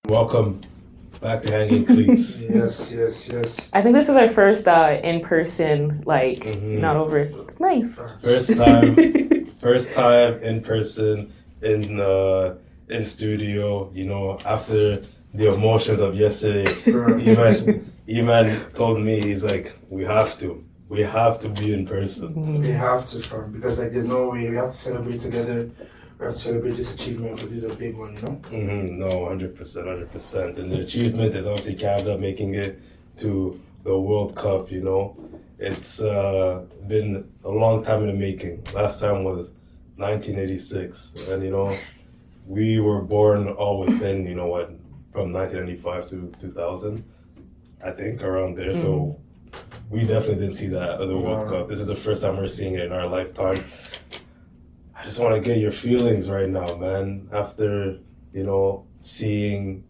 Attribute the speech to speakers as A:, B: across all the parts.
A: Welcome back to Hangin, Cleats.
B: Yes.
C: I think this is our first in-person, not over. It's nice.
A: First time in person in studio. You know, after the emotions of yesterday, Eman told me, he's like, we have to be in person.
B: We have to, fam, because there's no way. We have to celebrate together. We have to celebrate this achievement because this is a big one, you know?
A: No, 100%. And the achievement is obviously Canada making it to the World Cup, you know. It's been a long time in the making. Last time was 1986. And, you know, we were born all within, you know what, from 1995 to 2000, I think, around there. So we definitely didn't see that other World Cup. This is the first time we're seeing it in our lifetime. I just want to get your feelings right now, man. After, you know, seeing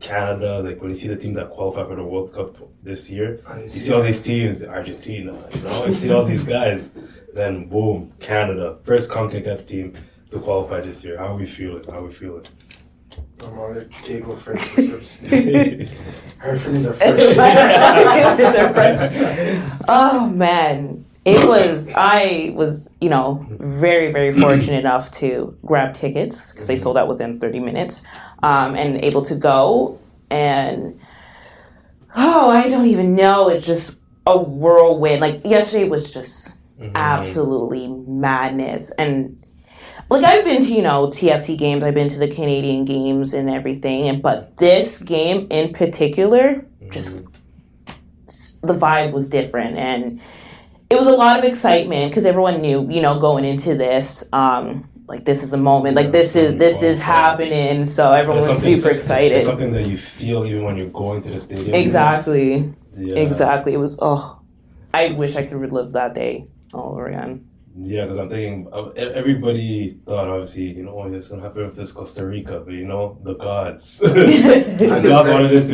A: Canada, like when you see the team that qualified for the World Cup this year, you see all these teams, Argentina, you know, you see all these guys. Then boom, Canada, first CONCACAF team to qualify this year. How are we feeling?
B: I'm gonna let Jay go first. Her feelings are fresh.
C: Oh man. I was, very, very fortunate enough to grab tickets because they sold out within 30 minutes and able to go. And, I don't even know. It's just a whirlwind. Like, yesterday was just absolutely madness. And, I've been to, TFC games. I've been to the Canadian games and everything. But this game in particular, just the vibe was different. And it was a lot of excitement because everyone knew, going into this, this is the moment, this is happening. So everyone was super excited.
A: It's something that you feel even when you're going to the stadium.
C: Exactly.
A: Yeah.
C: Exactly. It was, I wish I could relive that day all over again.
A: Yeah, because I'm thinking, everybody thought, obviously, it's going to happen with this Costa Rica, but, the gods. The gods wanted it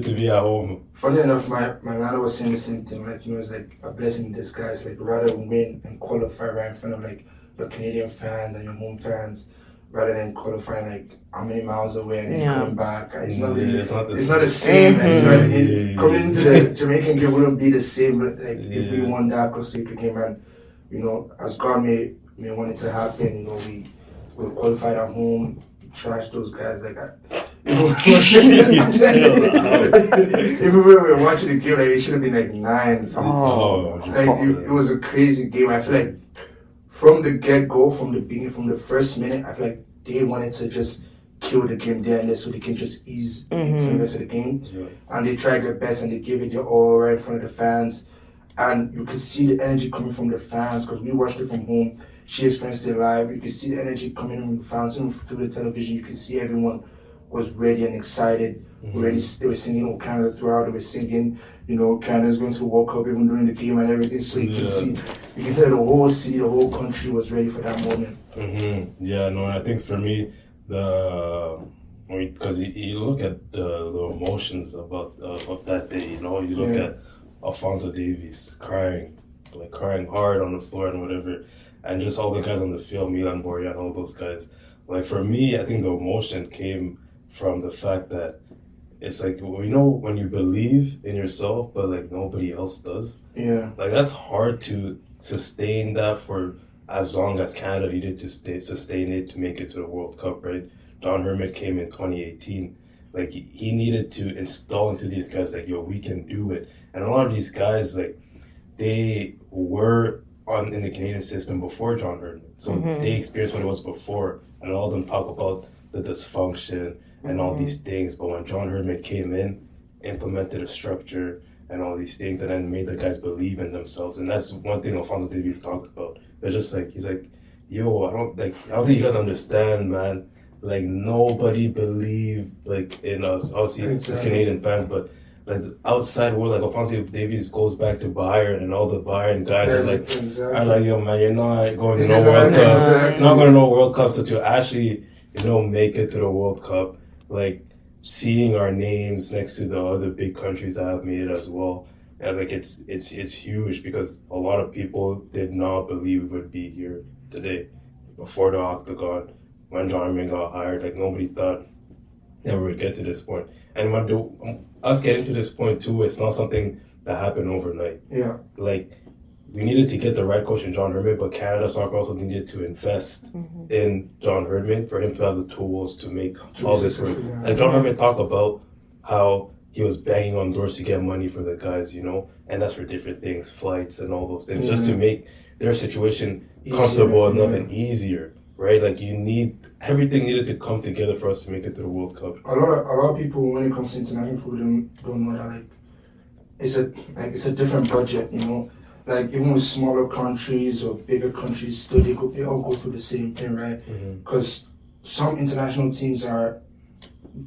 A: to be at home.
B: Funny enough, my nana was saying the same thing. It's like a blessing in disguise. Rather win and qualify right in front of, your Canadian fans and your home fans, rather than qualifying, how many miles away and then coming back. It's not really, it's not the same. And, you know what I mean? Coming into the Jamaican game wouldn't be the same, if we won that Costa Rica game. And, as God may want it to happen, we qualified at home, trashed those guys if we were watching the game, it should have been 9. It was a crazy game. I feel like from the get-go, from the beginning, from the first minute, I feel like they wanted to just kill the game there and there so they can just ease for the rest of the game. Yeah. And they tried their best and they gave it their all right in front of the fans. And you could see the energy coming from the fans because we watched it from home. She experienced it live. You could see the energy coming from the fans and through the television. You could see everyone was ready and excited. They were singing Canada throughout. They were singing, Canada's going to the World Cup even during the game and everything. So you can see the whole city, the whole country was ready for that moment.
A: Yeah, no, I think for me, because you look at the emotions of that day, you look at Alphonso Davies crying hard on the floor and whatever, and just all the guys on the field, Milan Borja and all those guys. For me, I think the emotion came from the fact that it's when you believe in yourself, but nobody else does.
B: Yeah.
A: That's hard to sustain that for as long as Canada needed to sustain it to make it to the World Cup, right? John Herman came in 2018. He needed to install into these guys, we can do it. And a lot of these guys, they were in the Canadian system before John Herman. So they experienced what it was before. And all of them talk about the dysfunction and all these things. But when John Herman came in, implemented a structure and all these things, and then made the guys believe in themselves. And that's one thing Alphonso Davies talked about. It's just he's yo, I don't think you guys understand, man. Nobody believed in us. Obviously, it's Canadian fans, but the outside world, Alphonso Davies goes back to Bayern, and all the Bayern guys are yo, man, you're not going to no World Cup. You're not going to no World Cup. So to actually, make it to the World Cup, seeing our names next to the other big countries that have made it as well, and it's huge because a lot of people did not believe we would be here today before the Octagon. When John Herman got hired, nobody thought that we would get to this point. And us getting to this point too, it's not something that happened overnight.
B: Yeah.
A: Like, we needed to get the right coach in John Herdman, but Canada Soccer also needed to invest in John Herdman for him to have the tools to make all this work. And John Herdman talked about how he was banging on doors to get money for the guys, you know, and that's for different things, flights and all those things, just to make their situation comfortable enough and easier, right? Like, everything needed to come together for us to make it to the World Cup.
B: A lot of people, when it comes to international football, don't know that, like, it's a different budget, you know. Like, even with smaller countries or bigger countries, still they all go through the same thing, right? Because some international teams are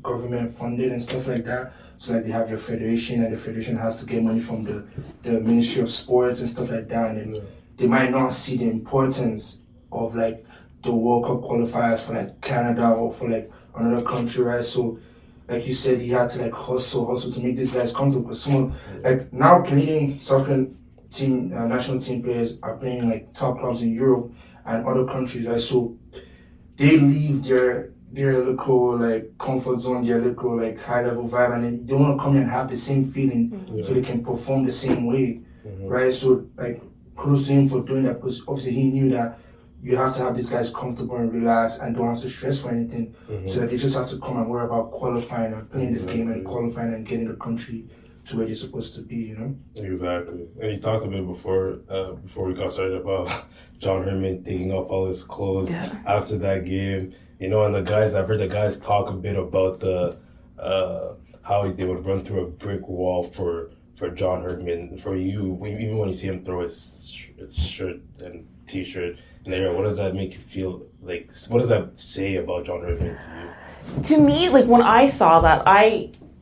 B: government funded and stuff like that. So like they have their federation, and the federation has to get money from the Ministry of Sports and stuff like that. And they might not see the importance of like the World Cup qualifiers for like Canada or for like another country, right? So like you said, he had to like hustle to make these guys comfortable. Because like now Canadian soccer team, national team players are playing like top clubs in Europe and other countries, right? So they leave their local like comfort zone, their local like high level vibe, and they want to come here and have the same feeling so they can perform the same way, right? So like kudos to him for doing that, because obviously he knew that you have to have these guys comfortable and relaxed and don't have to stress for anything, so that they just have to come and worry about qualifying and playing the game and qualifying and getting the country to where they're supposed to be, you know?
A: Exactly. And you talked a bit before we got started about John Herdman taking off all his clothes after that game. You know, and I've heard the guys talk a bit about how they would run through a brick wall for John Herdman. For you, even when you see him throw his shirt and T-shirt in the air, what does that make you feel like? What does that say about John Herdman to you?
C: To me, like when I saw that,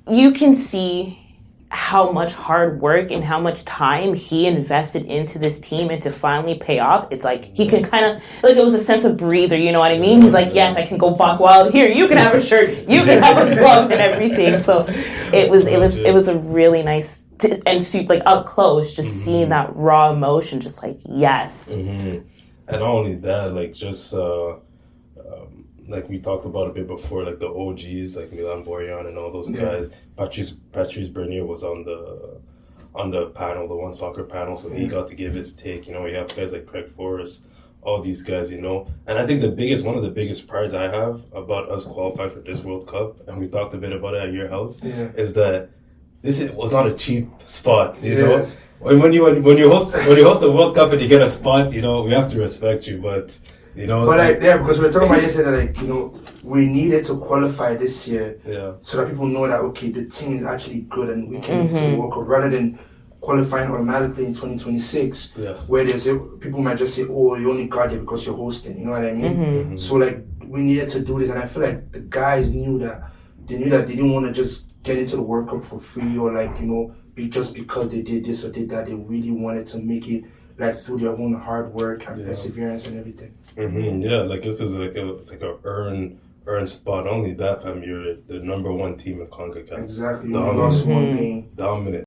C: you can see how much hard work and how much time he invested into this team, and to finally pay off, it's like he can kind of, like, it was a sense of breather, you know what I mean? He's like, yes, I can go buck wild. Here, you can have a shirt, you can have a glove and everything. So it was a really nice and super, like, up close, just seeing that raw emotion, just like, yes.
A: And not only that, like, just like we talked about a bit before, like the OGs, like Milan Borjan and all those guys. Patrice Bernier was on the panel, the One Soccer panel, so he got to give his take. You know, we have guys like Craig Forrest, all these guys, you know. And I think one of the biggest prides I have about us qualifying for this World Cup, and we talked a bit about it at your house, is that was not a cheap spot, you know. When you host the World Cup and you get a spot, you know, we have to respect you, but. You know,
B: but like, because we were talking about yesterday, like, you know, we needed to qualify this year, so that people know that, okay, the team is actually good and we can make the World Cup, rather than qualifying automatically in 2026, where people might just say, oh, you only got there because you're hosting, you know what I mean? So like, we needed to do this, and I feel like the guys knew that they didn't want to just get into the World Cup for free, or like, you know, just because they did this or did that. They really wanted to make it like through their own hard work and perseverance and everything.
A: Yeah, like this is it's like a earned spot. Not only that, fam, you're the number one team in CONCACAF.
B: Exactly. You lost one game.
A: Dominant.